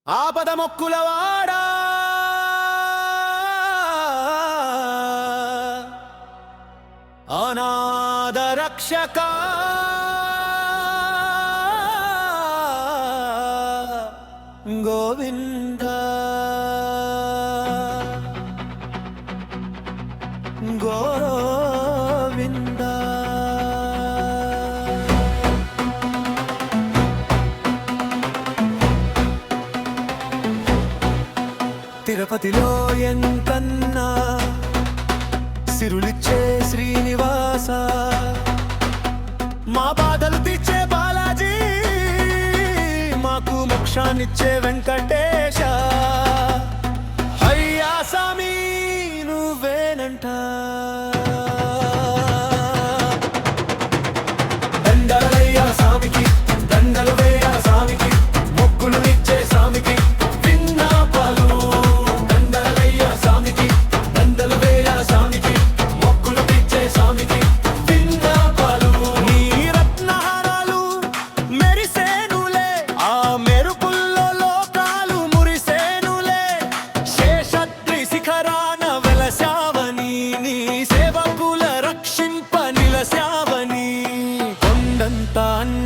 ఆపద మొక్కులవాడా అనాథ రక్షక గోవింద గోవింద తిరుపతిలో ఎంతన్నా సిరులిచ్చే శ్రీనివాస మా బాధలు తీర్చే బాలాజీ మాకు మోక్షాన్నిచ్చే వెంకటేశ అయ్యా సామి నువ్వేనంట దండలయ్యా సామికి దండలు వేయ సామికి మొక్కులు ఇచ్చే సామికి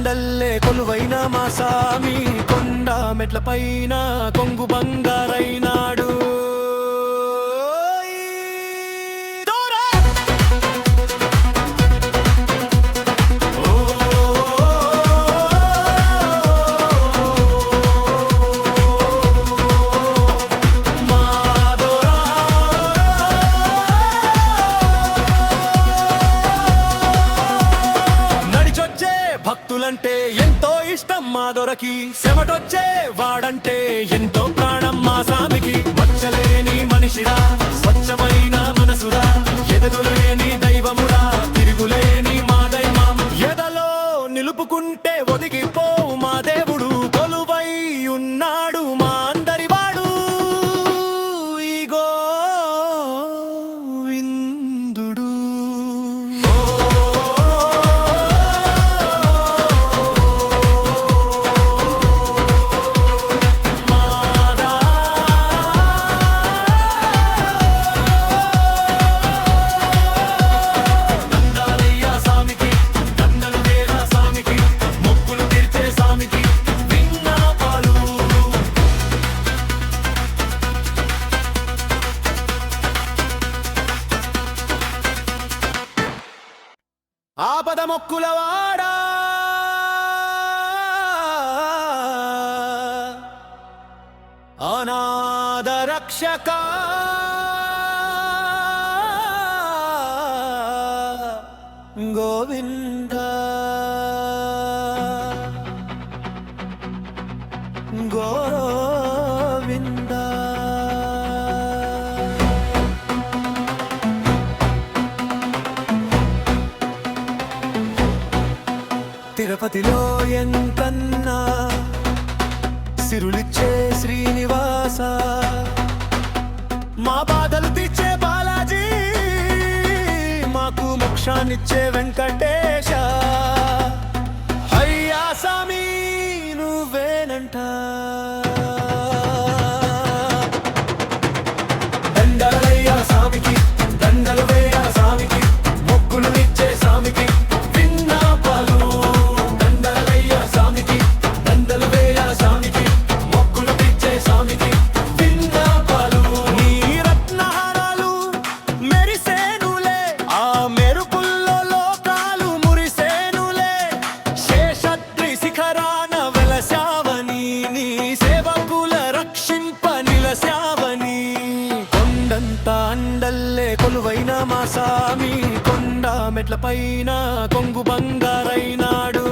అండల్లే కొలువైన మా సామి కొండ మెట్ల పైన కొంగు బంగారైనాడు భక్తులంటే ఎంతో ఇష్టం మా దొరకి చెమటొచ్చే వాడంటే ఎంతో ప్రాణం మా సామికి మచ్చలేని మనిషిరా స్వచ్ఛమైన మనసురా ఎదగులేని దైవమురా తిరుగులేని మా దైవం ఎదలో నిలుపుకుంటే ఒదిగిపోవు మా దేవుడు కొలువై ఉన్నాడు మా అందరి వాడు ఇగో విందుడు ఆపద మొక్కులవాడా అనాథ రక్షక గోవింద గోవింద తిరుపతిలో ఎంతన్నా సిరులిచ్చే శ్రీనివాస మా బాధలు తీర్చే బాలాజీ మాకు మోక్షాన్నిచ్చే వెంకటేశ అయ్యా సామి నువ్వేనంట దండలయ్యా సామికి దండలు వేయ సామికి మొక్కులు ఇచ్చే సామికి అండల్లే కొలువైన మా సామి కొండ మెట్ల పైన కొంగు బంగారైనాడు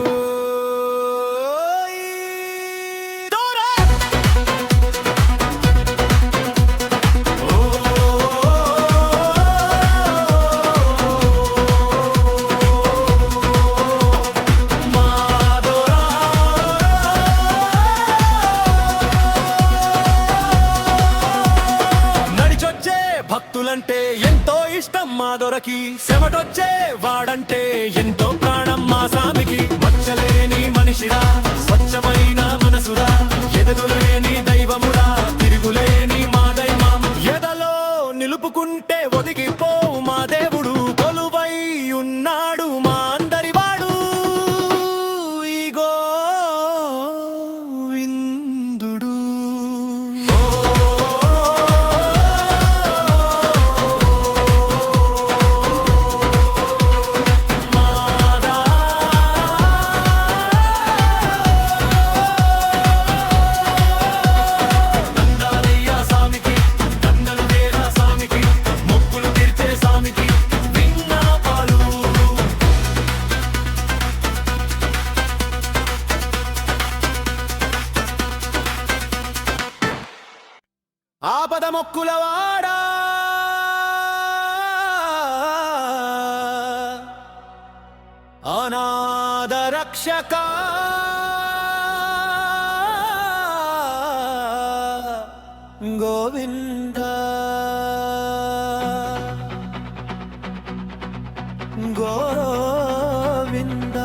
భక్తులంటే ఎంతో ఇష్టం మా దొరకి చెమటొచ్చే వాడంటే ఎంతో ప్రాణం మా సామికి మచ్చలేని మనిషిరా స్వచ్ఛమైన మనసురా ఎదగులేని దైవం ఆపద మొక్కులవాడా అనాథ రక్షక గోవింద గోవింద.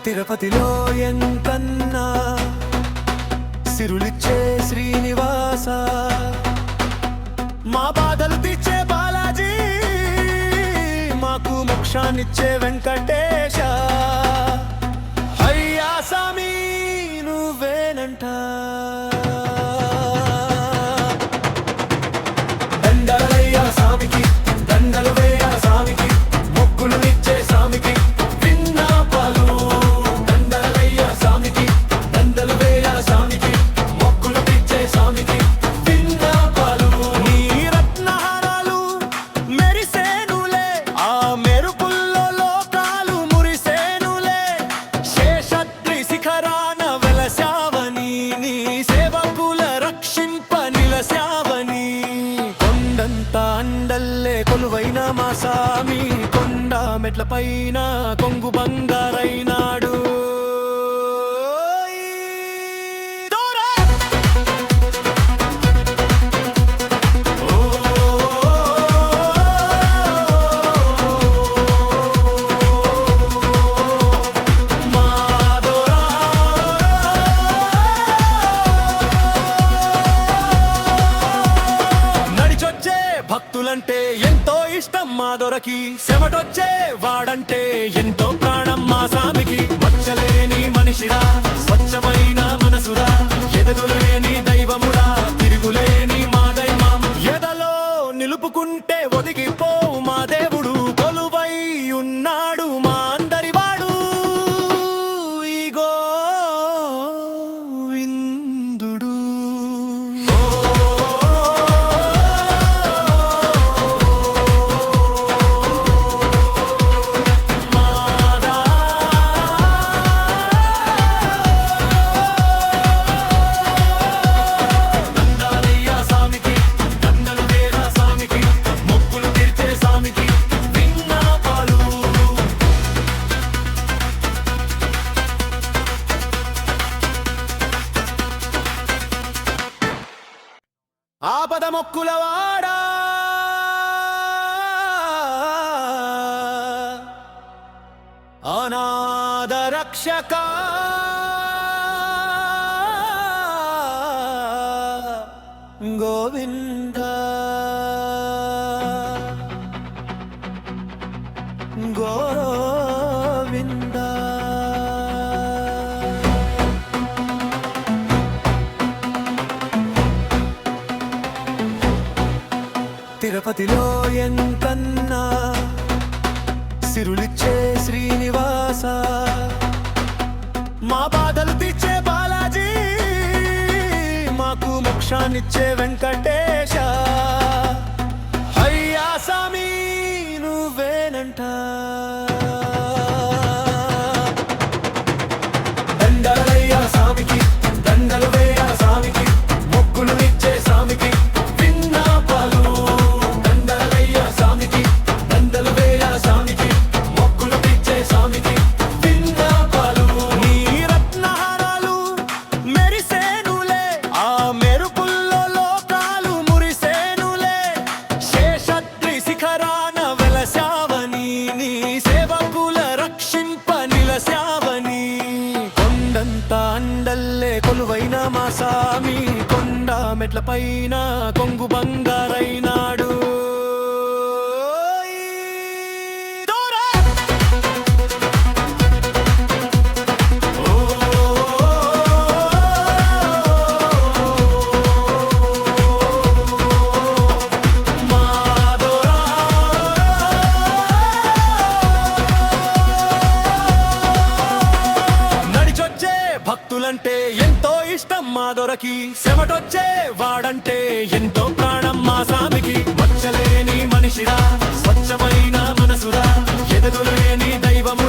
తిరుపతిలో ఎంతన్నా సిరులిచ్చే శ్రీనివాస, మా బాధలు తీర్చే బాలాజీ, మాకు మోక్షాన్నిచ్చే వెంకటేశ. అయ్యా సామి నువ్వేనంట. దండలయ్యా సామికి, దండలు వేయ సామికి, మొక్కులు నిచ్చే సామికి విన్నపాలు. దండలయ్యా సామికి, దండలు వేయ సామికి, మొక్కులు నిచ్చే సామికి విన్నపాలు. నీ రత్నహారాలు మెరిసేనులే, ఆ మెరుపుల్లో లోకాలు మురిసేనులే. శేషద్రి శిఖరాన వెలసావని, నీ సేవకుల రక్షింప నిలసావని. కొండంత అండల్లే కొలువైన మా సామి, కొండ మెట్ల పైన కొంగు బంగారైనాడు. భక్తులంటే ఎంతో ఇష్టం మా దొరకి, చెమటొచ్చే వాడంటే ఎంతో ప్రాణం మా సామికి. మచ్చలేని మనిషిరా, స్వచ్ఛమైన మనసురా, ఎదగులేని దైవమురా, తిరుగులేని మా దైవం. ఎదలో నిలుపుకుంటే ఒదిగిపోవు మా దేవుడు, కొలువై ఉన్నాడు మా అందరి వాడు. ఇగో విందుడు. ఆపద మొక్కులవాడా అనాథ రక్షక గోవింద గోవింద. తిరుపతిలో ఎంతన్నా సిరులిచ్చే శ్రీనివాస, మా బాధలు తీర్చే బాలాజీ, మాకు మోక్షాన్నిచ్చే వెంకటేశ. అయ్యా సామి నువ్వేనంట. దండలయ్యా సామికి, దండలు వేయ సామికి, మొక్కులు నిచ్చే సామికి విన్నపాలు. దండలయ్యా సామికి, దండలు వేయ సామికి, మొక్కులు నిచ్చే సామికి విన్నపాలు. నీ రత్నహారాలు మెరిసేనులే, ఆ మెరుపుల్లో లోకాలు మురిసేనులే. శేషద్రి శిఖరాన వెలసావని, నీ సేవకుల రక్షింప నిలసావని. కొండంత అండల్లే కొలువైన మా సామి, కొండ మెట్ల పైన కొంగు బంగారైనాడు. భక్తులంటే ఎంతో ఇష్టం మా దొరకి, చెమటొచ్చే వాడంటే ఎంతో ప్రాణం మా సామికి. మచ్చలేని మనిషిరా, స్వచ్ఛమైన మనసురా, ఎదగులేని దైవం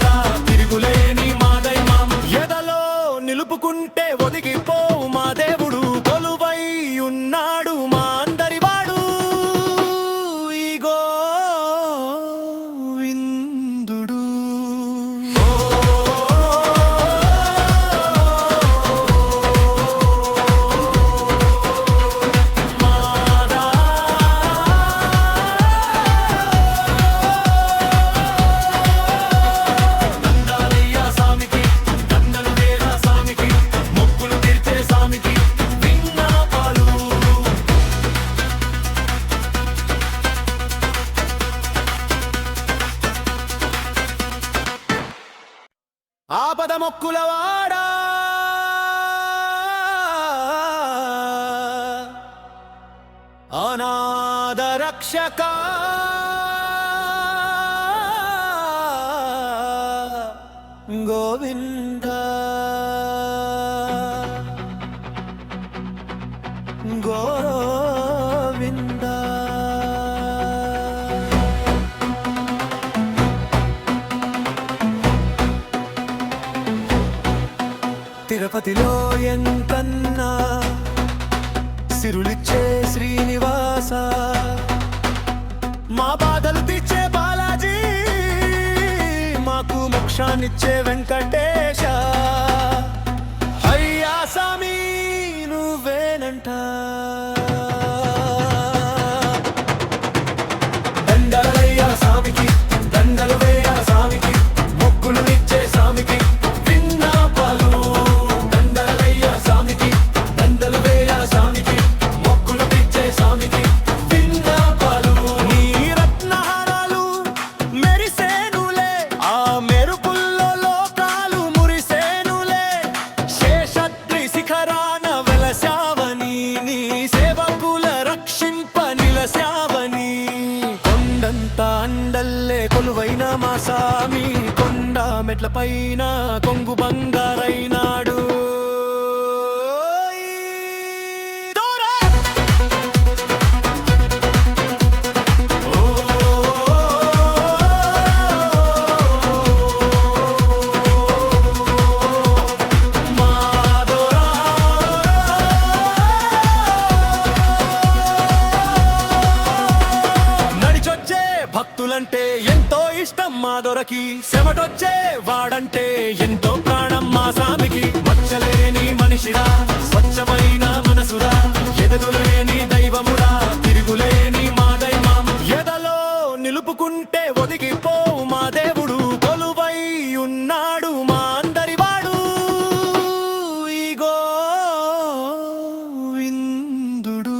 ఆపద మొక్కులవాడా అనాథ రక్షక గోవింద గోవింద. తిరుపతిలో ఎంతన్నా సిరులిచ్చే శ్రీనివాస, మా బాధలు తీర్చే బాలాజీ, మాకు మోక్షాన్నిచ్చే వెంకటేశ. అయ్యా సామి నువ్వేనంట. దండలయ్యా సామికి, దండలు వేయ సామికి, మొక్కులు ఇచ్చే సామికి విన్నపాలు. దండలయ్యా సామికి, దండలు వేయ సామికి, మొక్కులు ఇచ్చే సామికి విన్నపాలు. నీ రత్నహారాలు మెరిసేనులే, ఆ మెరుపుల్లో లోకాలు మురిసేనులే. శేషద్రి శిఖరాన వెలసావని, నీ సేవకుల రక్షింప నిలసావని. కొండంత అండల్లే కొలువైన మా సామి, కొండ మెట్ల పైన కొంగు బంగారైనాడు. భక్తులంటే ఎంతో ఇష్టం మా దొరకి, చెమటొచ్చే వాడంటే ఎంతో ప్రాణం మా సామికి. మచ్చలేని మనిషిరా, స్వచ్ఛమైన మనసురా, ఎదగులేని దైవమురా, తిరుగులేని మా దైవం. ఎదలో నిలుపుకుంటే ఒదిగిపోవు మా దేవుడు, కొలువై ఉన్నాడు మా అందరి వాడు. ఇగో విందుడు.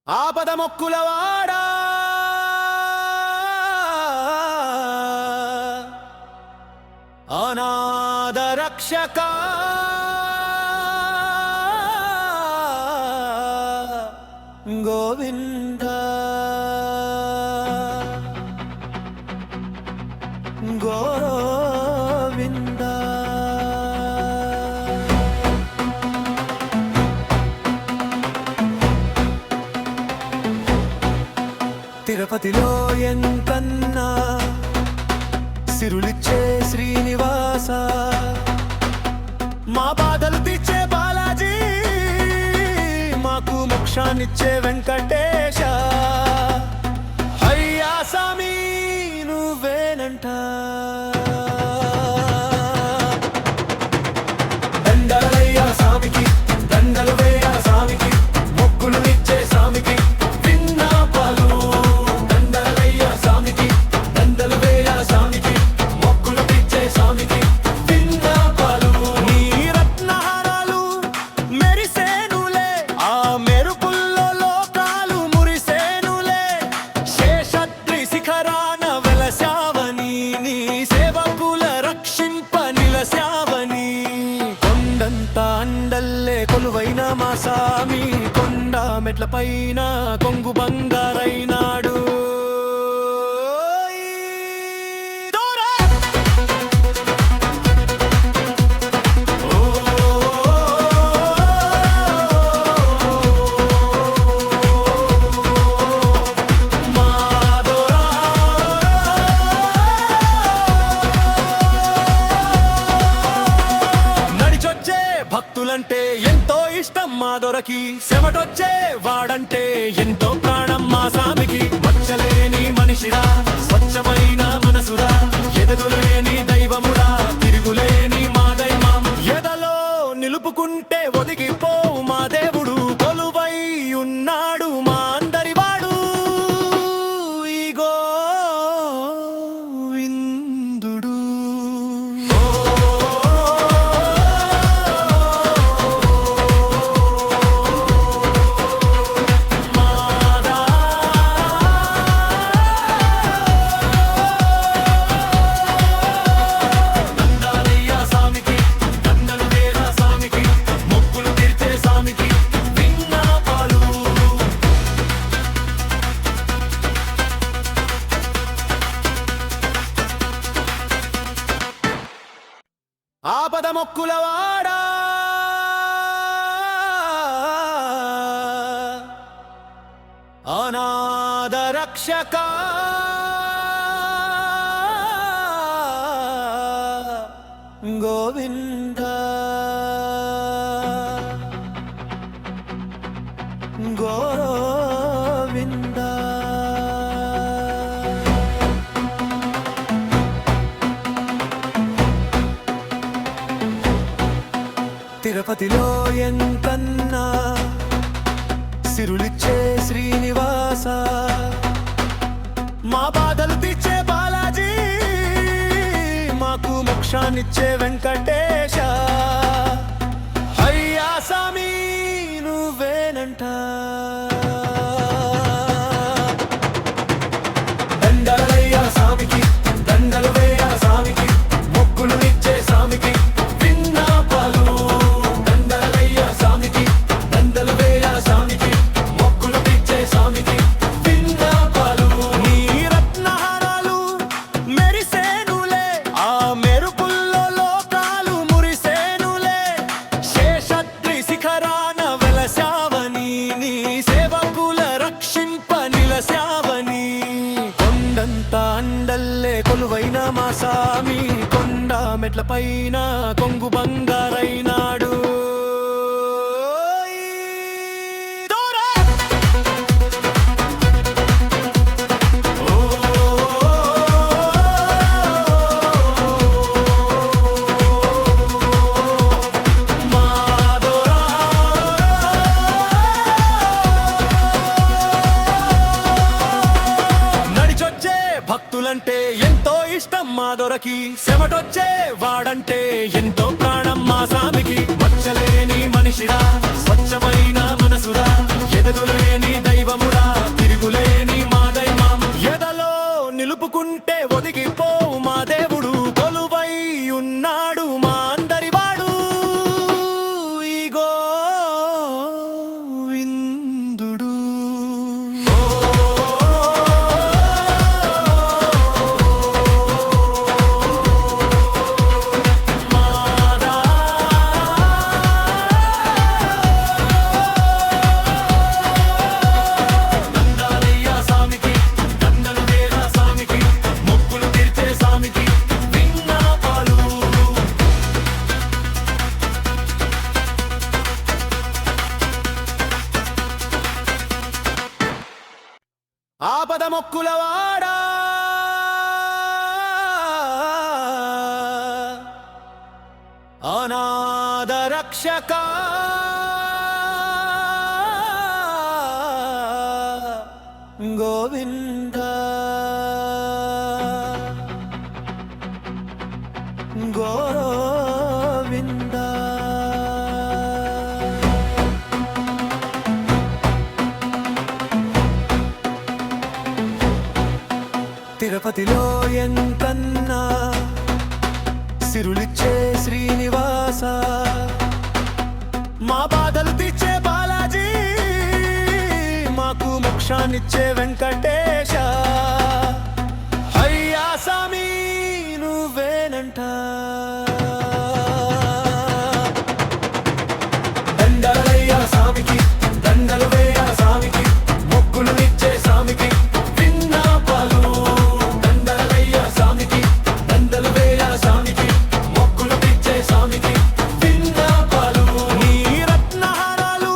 ఆపద మొక్కులవాడా అనాథ రక్షక గోవింద గోవింద. తిరుపతిలో ఎంతన్నా సిరులిచ్చే శ్రీనివాస, మా బాధలు తీర్చే బాలాజీ, మాకు మోక్షాన్నిచ్చే వెంకటేశ. అయ్యా సామి నువ్వేనంట. దండలయ్యా సామికి, దండలు వేయ సామికి, మొక్కులు ఇచ్చే సామికి విన్నపాలు. దండలయ్యా సామికి, దండలు వేయ సామికి, మొక్కులు ఇచ్చే సామికి విన్నపాలు. నీ రత్నహారాలు మెరిసేనులే, ఆ మెరుపుల్లో లోకాలు మురిసేనులే. శేషద్రి శిఖరాన వెలసావని, నీ సేవకుల రక్షింప నిలసావని. కొండంత అండల్లే కొలువైన మా సామి, కొండ మెట్ల పైన కొంగు బంగారైనాడు. భక్తులంటే ఎంతో ఇష్టం మా దొరకి, చెమటొచ్చే వాడంటే ఎంతో ప్రాణం మా సామికి. మచ్చలేని మనిషిరా, స్వచ్ఛమైన మనసురా, ఎదగులేని దైవము ఆపద మొక్కులవాడా అనాథ రక్షక గోవింద గోవింద. తిరుపతిలో ఎంతన్నా సిరులిచ్చే శ్రీనివాస, మా బాధలు తీర్చే బాలాజీ, మాకు మోక్షాన్నిచ్చే వెంకటేశ. అయ్యా సామి నువ్వేనంట. దండలయ్యా సామికి, దండలు వేయ సామికి, మొక్కులు ఇచ్చే సామికి విన్నపాలు. దండలయ్యా సామికి, దండలు వేయ సామికి, మొక్కులు ఇచ్చే సామికి విన్నపాలు. నీ రత్నహారాలు మెరిసేనులే, ఆ మెరుపుల్లో లోకాలు మురిసేనులే. శేషద్రి శిఖరాన వెలసావని, నీ సేవకుల రక్షింప నిలసావని. కొండంత అండల్లే కొలువైన మా సామి, కొండ మెట్ల పైన కొంగు బంగారైనాడు. భక్తులంటే ఎంతో ఇష్టం మా దొరకి, చెమటొచ్చే వాడంటే ఎంతో ప్రాణం మా సామికి. మచ్చలేని మనిషిరా, స్వచ్ఛమైన మనసురా, ఎదగులేని దైవమురా, తిరుగులేని మా దైవం. ఎదలో నిలుపుకుంటే ఒదిగిపోవు మా దేవుడు, కొలువై ఉన్నాడు మా అందరి వాడు. ఇగో విందుడు. ఆపద మొక్కులవాడా అనాథ రక్షక గోవింద గోవింద. తిరుపతిలో ఎంతన్నా సిరులిచ్చే శ్రీనివాస, మా బాధలు తీర్చే బాలాజీ, మాకు మోక్షాన్నిచ్చే వెంకటేశ. అయ్యా సామి నువ్వేనంట. దండలయ్యా సామికి, దండలు వేయ సామికి, మొక్కులు ఇచ్చే సామికి విన్నపాలు. దండలయ్యా సామికి, దండలు వేయ సామికి, మొక్కులు ఇచ్చే సామికి విన్నపాలు. నీ రత్నహారాలు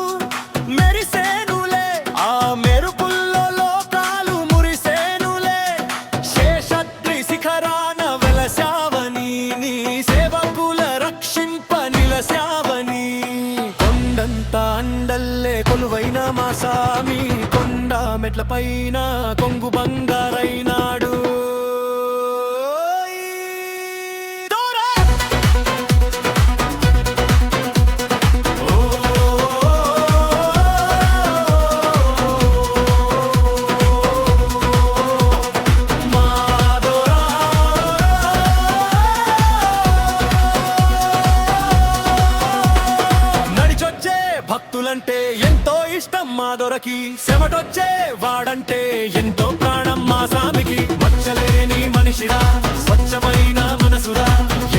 మెరిసేనులే, ఆ మెరుపుల్లో లోకాలు మురిసేనులే. శేషద్రి శిఖరాన వెలసావని, నీ సేవకుల రక్షింప నిలసావని. కొండంత అండల్లే కొలువైన మా సామి, కొండ మెట్ల పైన కొంగు బంగారైనాడు. భక్తులంటే ఎంతో ఇష్టం మా దొరకి, చెమటొచ్చే వాడంటే ఎంతో ప్రాణం మా సామికి. మచ్చలేని మనిషిరా, స్వచ్ఛమైన మనసురా,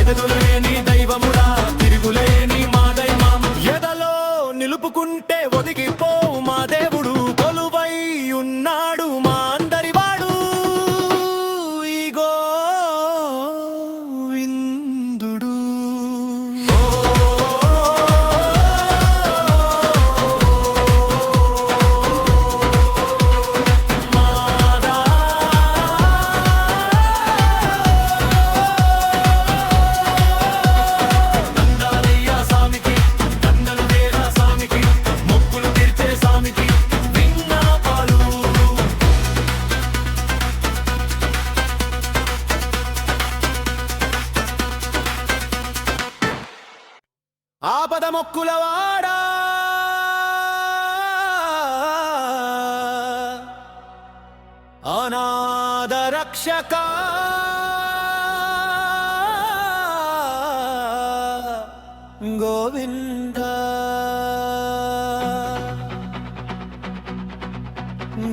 ఎదగులేని దైవమురా, ఆపద మొక్కులవాడా అనాథ రక్షక గోవింద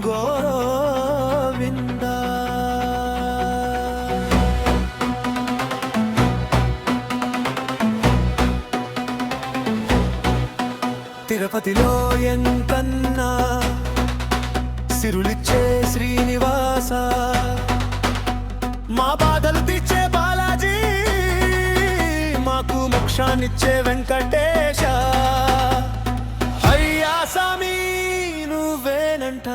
గోవింద. తిరుపతిలో ఎంతన్నా సిరులిచ్చే శ్రీనివాస, మా బాధలు తీర్చే బాలాజీ, మాకు మోక్షాన్నిచ్చే వెంకటేశ. అయ్యా సామి నువ్వేనంట.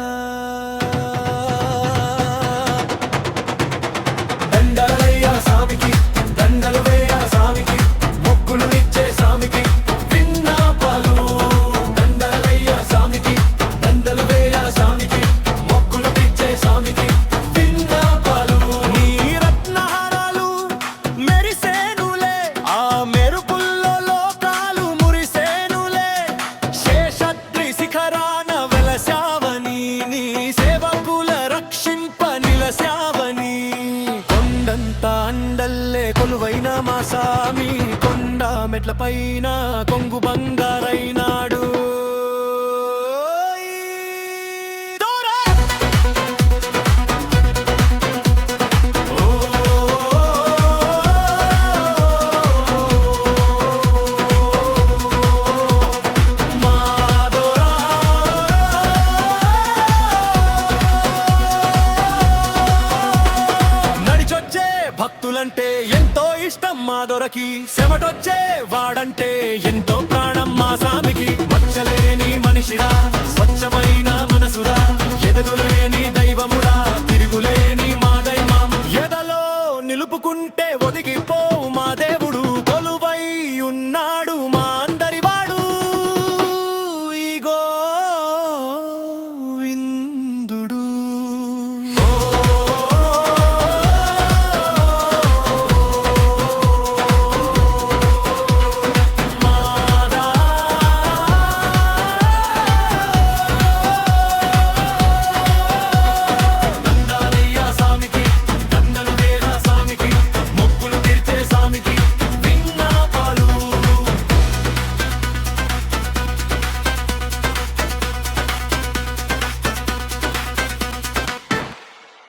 దండలయ్యా సామికి, దండలు వేయ సామికి, మొక్కులు ఇచ్చే సామికి విన్నపాలు. దండలయ్యా సామికి, దండలు వేయ సామికి, మొక్కులు ఇచ్చే సామికి విన్నపాలు. నీ రత్నహారాలు మెరిసేనులే, ఆ మెరుపుల్లో లోకాలు మురిసేనులే. శేషద్రి శిఖరాన వెలసావని, నీ సేవకుల రక్షింప నిలసావని. కొండంత అండల్లే కొలువైన మా సామి, కొండ మెట్ల పైన కొంగు బంగారైనాడు. భక్తులంటే ఎంతో ఇష్టం మా దొరకి, చెమటొచ్చే వాడంటే ఎంతో ప్రాణం మా సామికి. మచ్చలేని మనిషిరా, స్వచ్ఛమైన మనసురా, ఎదురులేని దైవమురా, తిరుగులే